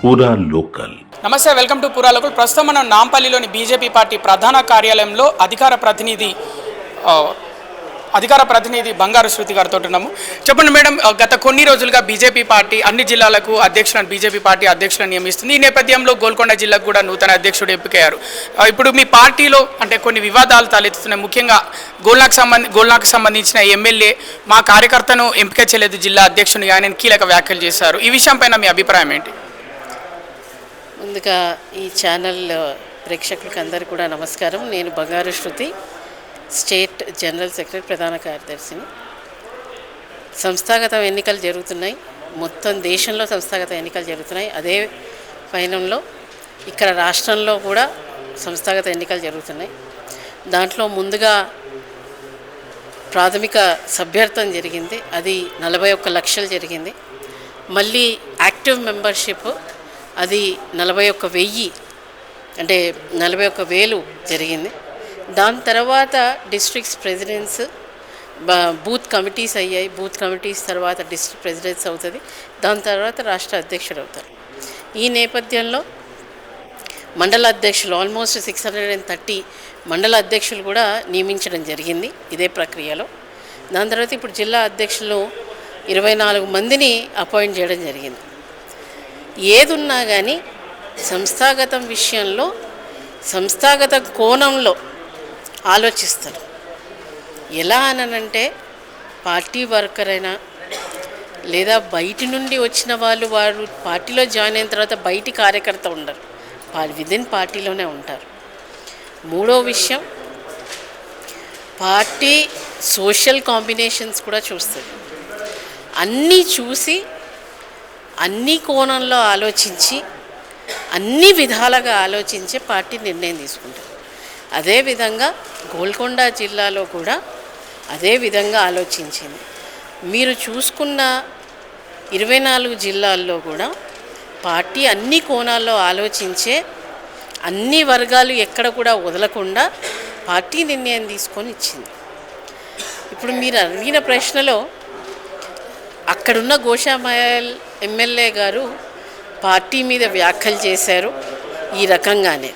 పూరా లోకల్. నమస్తే, welcome to పూరా లోకల్. ప్రస్తుతం మనం నాంపల్లిలోని బీజేపీ పార్టీ ప్రధాన కార్యాలయంలో అధికార ప్రతినిధి బంగారు శృతి గారితో ఉన్నాము. చెప్పండి మేడం, గత కొన్ని రోజులుగా బీజేపీ పార్టీ అన్ని జిల్లాలకు బీజేపీ పార్టీ అధ్యక్షులను నియమిస్తుంది. ఈ నేపథ్యంలో గోల్కొండ జిల్లాకు కూడా నూతన అధ్యక్షుడు ఎంపికయ్యారు. ఇప్పుడు మీ పార్టీలో అంటే కొన్ని వివాదాలు తలెత్తుతున్నాయి. ముఖ్యంగా గోల్నాకు సంబంధించిన ఎమ్మెల్యే మా కార్యకర్తను ఎంపిక చేయలేదు జిల్లా అధ్యక్షునిగా ఆయన కీలక వ్యాఖ్యలు చేశారు. ఈ విషయంపైన మీ అభిప్రాయం ఏంటి? ముందుగా ఈ ఛానల్ ప్రేక్షకులకు అందరికీ కూడా నమస్కారం. నేను బంగారు శృతి, స్టేట్ జనరల్ సెక్రటరీ, ప్రధాన కార్యదర్శిని. సంస్థాగత ఎన్నికలు జరుగుతున్నాయి, మొత్తం దేశంలో సంస్థాగత ఎన్నికలు జరుగుతున్నాయి. అదే పయనంలో ఇక్కడ రాష్ట్రంలో కూడా సంస్థాగత ఎన్నికలు జరుగుతున్నాయి. దాంట్లో ముందుగా ప్రాథమిక సభ్యర్థం జరిగింది, అది 41 లక్షలు జరిగింది. మళ్ళీ యాక్టివ్ మెంబర్షిప్ అది 41,000 అంటే 41,000 జరిగింది. దాని తర్వాత డిస్ట్రిక్ట్స్ ప్రెసిడెంట్స్, బూత్ కమిటీస్ అయ్యాయి. బూత్ కమిటీస్ తర్వాత డిస్ట్రిక్ట్ ప్రెసిడెంట్స్ అవుతుంది. దాని తర్వాత రాష్ట్ర అధ్యక్షుడు అవుతారు. ఈ నేపథ్యంలో మండల అధ్యక్షులు ఆల్మోస్ట్ 630 మండల అధ్యక్షులు కూడా నియమించడం జరిగింది ఇదే ప్రక్రియలో. దాని తర్వాత ఇప్పుడు జిల్లా అధ్యక్షులు 24 మందిని అపాయింట్ చేయడం జరిగింది. ఏదున్నా కానీ సంస్థాగతం విషయంలో సంస్థాగత కోణంలో ఆలోచిస్తారు. ఎలా అనంటే పార్టీ వర్కర్ అయినా లేదా బయటి నుండి వచ్చిన వారు పార్టీలో జాయిన్ అయిన తర్వాత బయటి కార్యకర్త ఉండరు, విదిన్ పార్టీలోనే ఉంటారు. మూడో విషయం, పార్టీ సోషల్ కాంబినేషన్స్ కూడా చూస్తుంది. అన్నీ చూసి అన్ని కోణంలో ఆలోచించి అన్ని విధాలుగా ఆలోచించే పార్టీ నిర్ణయం తీసుకుంటారు. అదేవిధంగా గోల్కొండ జిల్లాలో కూడా అదే విధంగా ఆలోచించింది. మీరు చూసుకున్న 24 జిల్లాల్లో కూడా పార్టీ అన్ని కోణాల్లో ఆలోచించే, అన్ని వర్గాలు ఎక్కడ కూడా వదలకుండా పార్టీ నిర్ణయం తీసుకొని ఇచ్చింది. ఇప్పుడు మీరు అడిగిన ప్రశ్నలో అక్కడున్న గోషామహల్ ఎమ్మెల్యే గారు పార్టీ మీద వ్యాఖ్యలు చేశారు. ఈ రకంగానే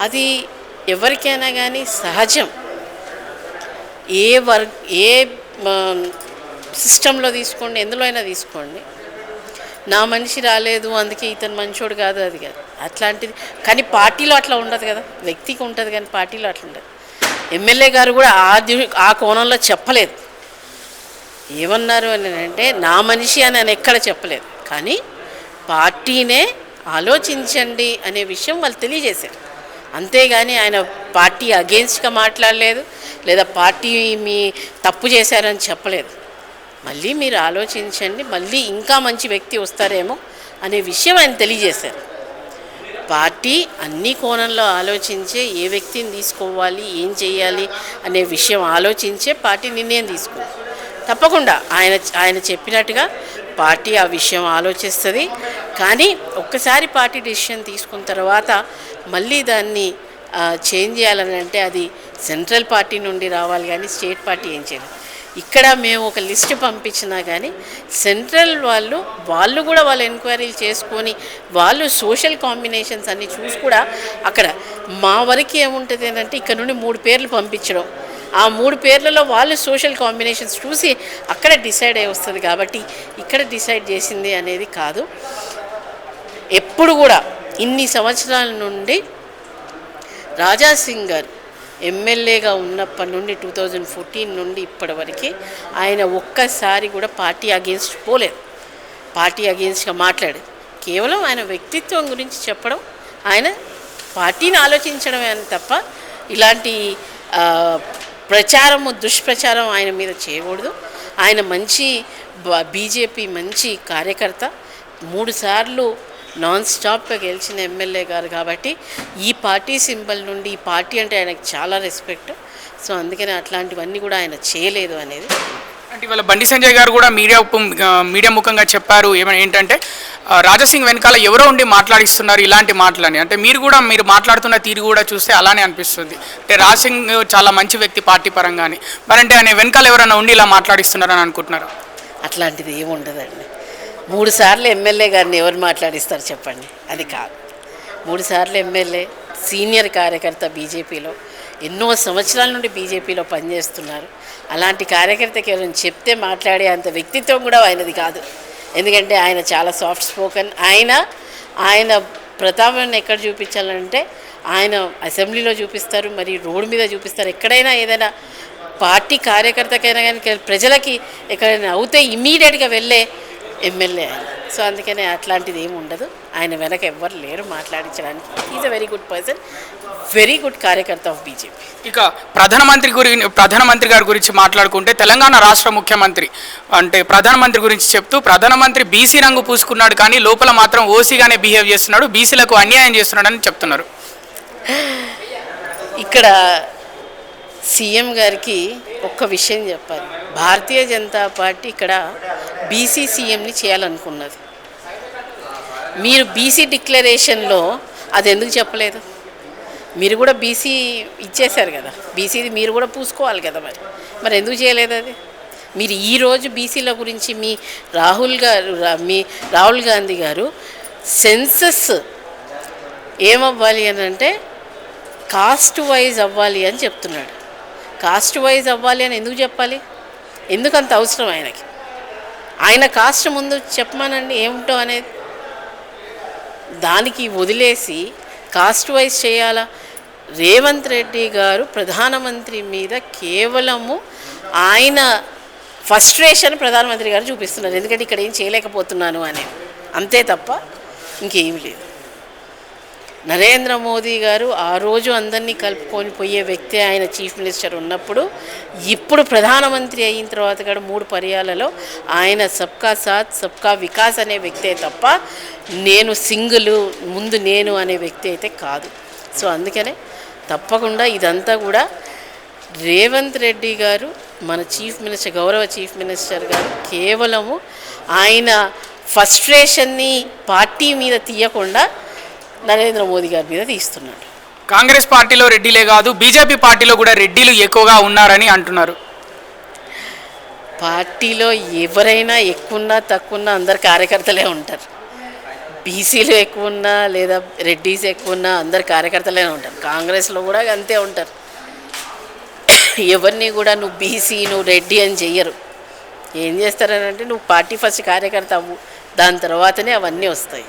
అది ఎవరికైనా కానీ సహజం. ఏ సిస్టంలో తీసుకోండి, ఎందులో అయినా తీసుకోండి. నా మనిషి రాలేదు అందుకే ఇతను మంచోడు కాదు, అది కాదు అట్లాంటిది. కానీ పార్టీలో అట్లా ఉండదు కదా, వ్యక్తికి ఉంటుంది కానీ పార్టీలో అట్లా ఉండదు. ఎమ్మెల్యే గారు కూడా ఆ కోణంలో చెప్పలేదు. ఏమన్నారు అని అంటే నా మనిషి అని ఆయన ఎక్కడ చెప్పలేదు, కానీ పార్టీనే ఆలోచించండి అనే విషయం వాళ్ళు తెలియజేశారు. అంతేగాని ఆయన పార్టీ అగెన్స్ట్గా మాట్లాడలేదు, లేదా పార్టీ మీ తప్పు చేశారని చెప్పలేదు. మళ్ళీ మీరు ఆలోచించండి, మళ్ళీ ఇంకా మంచి వ్యక్తి వస్తారేమో అనే విషయం ఆయన తెలియజేశారు. పార్టీ అన్ని కోణంలో ఆలోచించే ఏ వ్యక్తిని తీసుకోవాలి, ఏం చేయాలి అనే విషయం ఆలోచించే పార్టీ నిర్ణయం తీసుకుంది. తప్పకుండా ఆయన చెప్పినట్టుగా పార్టీ ఆ విషయం ఆలోచిస్తుంది. కానీ ఒక్కసారి పార్టీ డెసిషన్ తీసుకున్న తర్వాత మళ్ళీ దాన్ని చేంజ్ చేయాలని అంటే అది సెంట్రల్ పార్టీ నుండి రావాలి, కానీ స్టేట్ పార్టీ ఏం చేయలేదు. ఇక్కడ మేము ఒక లిస్ట్ పంపించినా కానీ సెంట్రల్ వాళ్ళు కూడా వాళ్ళు ఎంక్వైరీలు చేసుకొని వాళ్ళు సోషల్ కాంబినేషన్స్ అన్నీ చూసి కూడా అక్కడ మా వరకు ఏముంటుంది ఏంటంటే ఇక్కడ నుండి 3 పేర్లు పంపించడం, ఆ 3 పేర్లలో వాళ్ళు సోషల్ కాంబినేషన్స్ చూసి అక్కడ డిసైడ్ అయి వస్తుంది. కాబట్టి ఇక్కడ డిసైడ్ చేసింది అనేది కాదు. ఎప్పుడు కూడా ఇన్ని సంవత్సరాల నుండి రాజాసింగ్ గారు ఎమ్మెల్యేగా ఉన్నప్పటి నుండి 2014 నుండి ఇప్పటి వరకు ఆయన ఒక్కసారి కూడా పార్టీ అగేన్స్ట్ పోలేదు, పార్టీ అగేన్స్ట్గా మాట్లాడేది. కేవలం ఆయన వ్యక్తిత్వం గురించి చెప్పడం, ఆయన పార్టీని ఆలోచించడమే అని తప్ప ఇలాంటి దుష్ప్రచారం ఆయన మీద చేయకూడదు. ఆయన మంచి బీజేపీ మంచి కార్యకర్త, 3 సార్లు నాన్ స్టాప్గా గెలిచిన ఎమ్మెల్యే గారు. కాబట్టి ఈ పార్టీ సింబల్ నుండి ఈ పార్టీ అంటే ఆయనకు చాలా రెస్పెక్ట్. సో అందుకని అట్లాంటివన్నీ కూడా ఆయన చేయలేదు అనేది. అంటే ఇవాళ బండి సంజయ్ గారు కూడా మీడియా ముఖంగా చెప్పారు ఏంటంటే రాజాసింగ్ వెనకాల ఎవరో ఉండి మాట్లాడిస్తున్నారు ఇలాంటి మాటలని. అంటే మీరు మాట్లాడుతున్న తీరు కూడా చూస్తే అలానే అనిపిస్తుంది. అంటే రాజాసింగ్ చాలా మంచి వ్యక్తి పార్టీ పరంగానే, మరి అంటే ఆయన వెనకాల ఎవరైనా ఉండి ఇలా మాట్లాడిస్తున్నారని అనుకుంటున్నారు? అట్లాంటిది ఏముండదండి. 3 సార్లు ఎమ్మెల్యే గారిని ఎవరు మాట్లాడిస్తారు చెప్పండి? అది కాదు. 3 సార్లు ఎమ్మెల్యే, సీనియర్ కార్యకర్త, బీజేపీలో ఎన్నో సంవత్సరాల నుండి బీజేపీలో పనిచేస్తున్నారు. అలాంటి కార్యకర్త కేవలం చెప్తే మాట్లాడే అంత వ్యక్తిత్వం కూడా ఆయనది కాదు. ఎందుకంటే ఆయన చాలా సాఫ్ట్ స్పోకన్. ఆయన ప్రతాపాన్ని ఎక్కడ చూపించాలంటే ఆయన అసెంబ్లీలో చూపిస్తారు, మరి రోడ్డు మీద చూపిస్తారు. ఎక్కడైనా ఏదైనా పార్టీ కార్యకర్తకైనా కానీ ప్రజలకి ఎక్కడైనా అవుతే ఇమీడియట్గా వెళ్ళే ఎమ్మెల్యే ఆయన. సో అందుకనే అట్లాంటిది ఏమి ఉండదు. ఆయన వెనక ఎవ్వరు లేరు మాట్లాడించడానికి. Is a very good person, very good karyakarta of BJP. ఇక ప్రధానమంత్రి గారి గురించి మాట్లాడుకుంటే, తెలంగాణ రాష్ట్ర ముఖ్యమంత్రి అంటే ప్రధానమంత్రి గురించి చెప్తూ, ప్రధానమంత్రి బీసీ రంగు పూసుకున్నాడు కానీ లోపల మాత్రం ఓసీగానే బిహేవ్ చేస్తున్నాడు, బీసీలకు అన్యాయం చేస్తున్నాడని చెప్తున్నారు. ఇక్కడ సీఎం గారికి ఒక్క విషయం చెప్పాలి. భారతీయ జనతా పార్టీ ఇక్కడ బీసీ సీఎంని చేయాలనుకున్నది. మీరు బీసీ డిక్లరేషన్లో అది ఎందుకు చెప్పలేదు? మీరు కూడా బీసీ ఇచ్చేశారు కదా, బీసీది మీరు కూడా పూసుకోవాలి కదా, మరి ఎందుకు చేయలేదు అది? మీరు ఈరోజు బీసీల గురించి మీ రాహుల్ గాంధీ గారు సెన్సస్ ఏమవ్వాలి అని అంటే కాస్ట్ వైజ్ అవ్వాలి అని చెప్తున్నాడు. కాస్ట్ వైజ్ అవ్వాలి అని ఎందుకు చెప్పాలి? ఎందుకు అంత అవసరం ఆయనకి? ఆయన కాస్ట్ ముందు చెప్పమానండి ఏమిటో అనేది. దానికి వదిలేసి కాస్ట్ వైజ్ చేయాలా? రేవంత్ రెడ్డి గారు ప్రధానమంత్రి మీద కేవలము ఆయన ఫ్రస్ట్రేషన్ ప్రధానమంత్రి గారు చూపిస్తున్నారు. ఎందుకంటే ఇక్కడ ఏం చేయలేకపోతున్నాను అని, అంతే తప్ప ఇంకేమీ లేదు. నరేంద్ర మోదీ గారు ఆ రోజు అందరినీ కలుపుకొని పోయే వ్యక్తి ఆయన చీఫ్ మినిస్టర్ ఉన్నప్పుడు. ఇప్పుడు ప్రధానమంత్రి అయిన తర్వాత కూడా 3 పర్యాలలో ఆయన సబ్కా సాత్ సబ్కా వికాస్ అనే వ్యక్తే తప్ప నేను సింగిల్ ముందు నేను అనే వ్యక్తి అయితే కాదు. సో అందుకనే తప్పకుండా ఇదంతా కూడా రేవంత్ రెడ్డి గారు మన గౌరవ చీఫ్ మినిస్టర్ గారు కేవలము ఆయన ఫ్రస్ట్రేషన్ని పార్టీ మీద తీయకుండా నరేంద్ర మోదీ గారి మీద తీస్తున్నాడు. కాంగ్రెస్ పార్టీలో రెడ్డిలే కాదు, బీజేపీ పార్టీలో కూడా రెడ్డిలు ఎక్కువగా ఉన్నారని అంటున్నారు. పార్టీలో ఎవరైనా ఎక్కువన్నా తక్కువన్నా అందరు కార్యకర్తలే ఉంటారు. బీసీలు ఎక్కువ ఉన్నా లేదా రెడ్డీస్ ఎక్కువ ఉన్నా అందరు కార్యకర్తలే ఉంటారు. కాంగ్రెస్లో కూడా అంతే ఉంటారు. ఎవరిని కూడా నువ్వు బీసీ నువ్వు రెడ్డి అని చెయ్యరు. ఏం చేస్తారనంటే నువ్వు పార్టీ ఫస్ట్ కార్యకర్త అవ్వు, దాని తర్వాతనే అవన్నీ వస్తాయి.